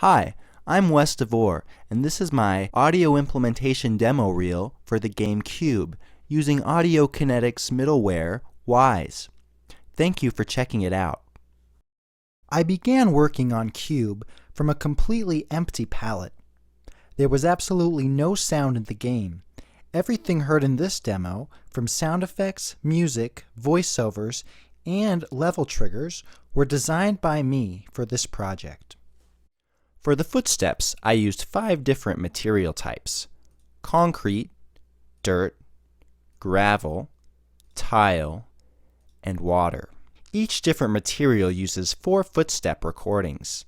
Hi, I'm Wes Devore, and this is my audio implementation demo reel for the game Cube using Audiokinetics middleware Wwise. Thank you for checking it out. I began working on Cube from a completely empty palette. There was absolutely no sound in the game. Everything heard in this demo, from sound effects, music, voiceovers, and level triggers, were designed by me for this project. For the footsteps, I used 5 different material types: concrete, dirt, gravel, tile, and water. Each different material uses 4 footstep recordings.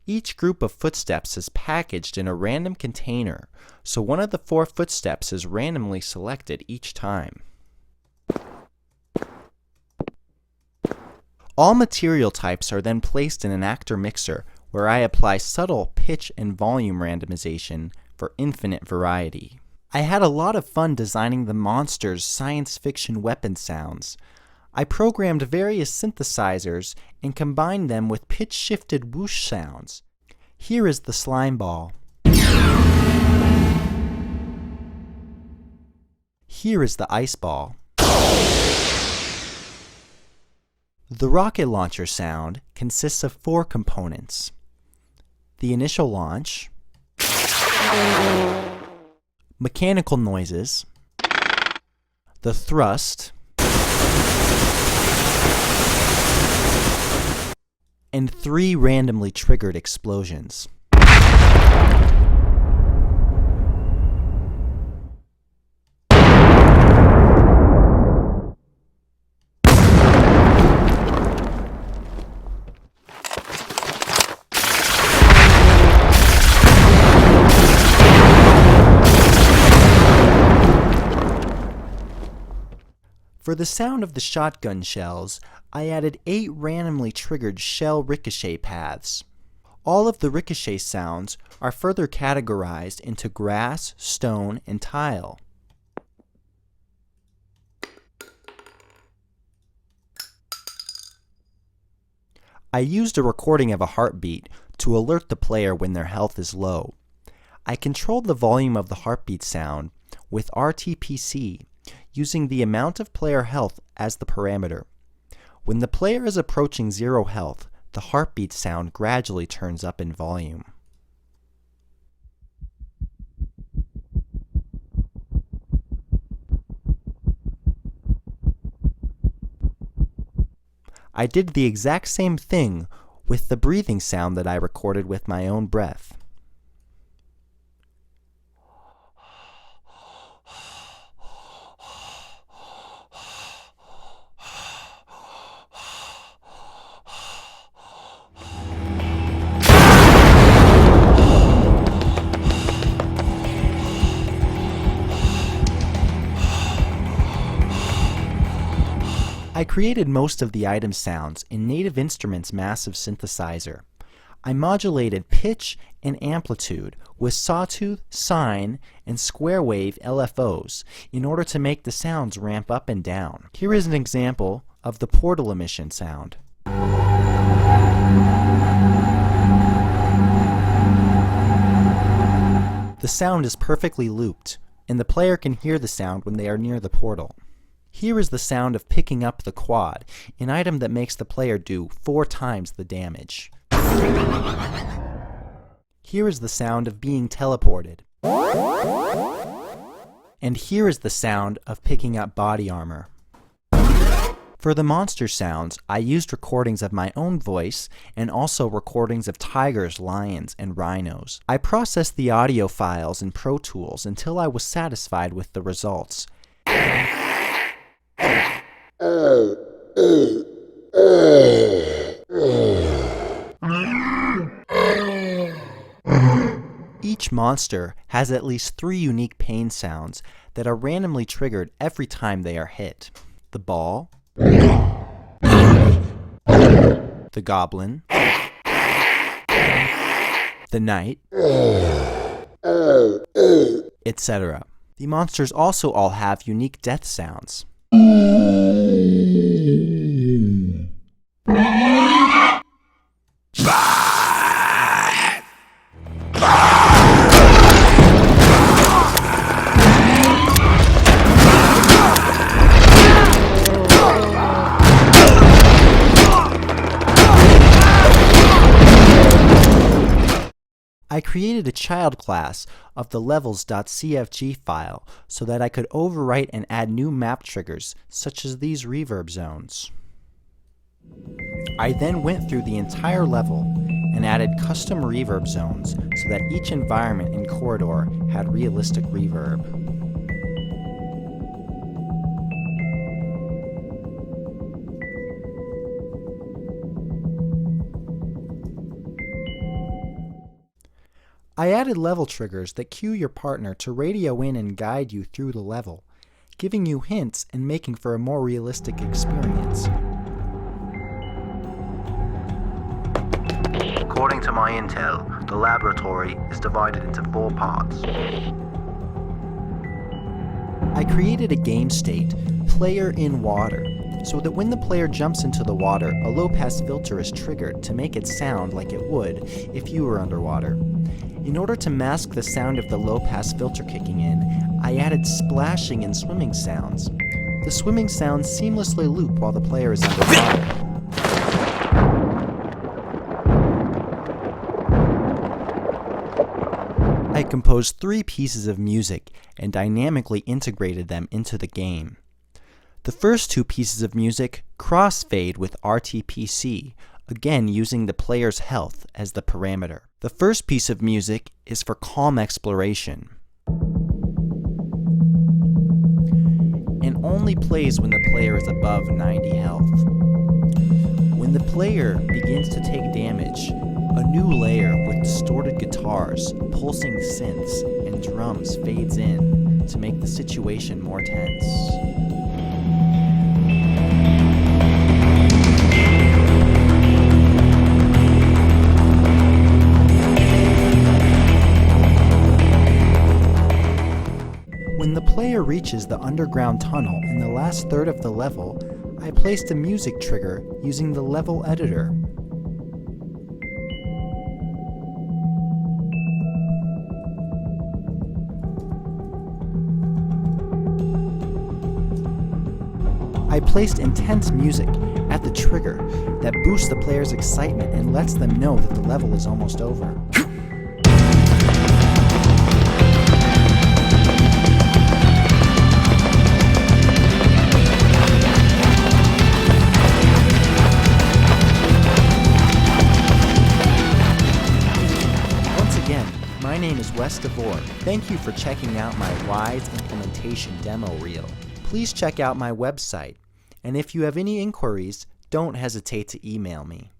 Each group of footsteps is packaged in a random container, so one of the 4 footsteps is randomly selected each time. All material types are then placed in an actor mixer where I apply subtle pitch and volume randomization for infinite variety. I had a lot of fun designing the monsters' science fiction weapon sounds. I programmed various synthesizers and combined them with pitch-shifted whoosh sounds. Here is the slime ball. Here is the ice ball. The rocket launcher sound consists of 4 components: the initial launch, mechanical noises, the thrust, and 3 randomly triggered explosions. For the sound of the shotgun shells, I added 8 randomly triggered shell ricochet paths. All of the ricochet sounds are further categorized into grass, stone, and tile. I used a recording of a heartbeat to alert the player when their health is low. I controlled the volume of the heartbeat sound with RTPC, using the amount of player health as the parameter. When the player is approaching 0 health, the heartbeat sound gradually turns up in volume. I did the exact same thing with the breathing sound that I recorded with my own breath. I created most of the item sounds in Native Instruments' massive synthesizer. I modulated pitch and amplitude with sawtooth, sine, and square wave LFOs in order to make the sounds ramp up and down. Here is an example of the portal emission sound. The sound is perfectly looped, and the player can hear the sound when they are near the portal. Here is the sound of picking up the quad, an item that makes the player do 4 times the damage. Here is the sound of being teleported. And here is the sound of picking up body armor. For the monster sounds, I used recordings of my own voice and also recordings of tigers, lions, and rhinos. I processed the audio files in Pro Tools until I was satisfied with the results. Each monster has at least 3 unique pain sounds that are randomly triggered every time they are hit: the ball, the goblin, the knight, etc. The monsters also all have unique death sounds. I created a child class of the levels.cfg file so that I could overwrite and add new map triggers, such as these reverb zones. I then went through the entire level and added custom reverb zones so that each environment and corridor had realistic reverb. I added level triggers that cue your partner to radio in and guide you through the level, giving you hints and making for a more realistic experience. According to my intel, the laboratory is divided into 4 parts. I created a game state, player in water, so that when the player jumps into the water, a low-pass filter is triggered to make it sound like it would if you were underwater. In order to mask the sound of the low-pass filter kicking in, I added splashing and swimming sounds. The swimming sounds seamlessly loop while the player is underwater. I composed 3 pieces of music and dynamically integrated them into the game. The first 2 pieces of music crossfade with RTPC, again using the player's health as the parameter. The first piece of music is for calm exploration and only plays when the player is above 90 health. When the player begins to take damage, a new layer with distorted guitars, pulsing synths, and drums fades in to make the situation more tense. When the player reaches the underground tunnel in the last third of the level, I placed a music trigger using the level editor. I placed intense music at the trigger that boosts the player's excitement and lets them know that the level is almost over. Once again, my name is Wes Devore. Thank you for checking out my Wwise implementation demo reel. Please check out my website, and if you have any inquiries, don't hesitate to email me.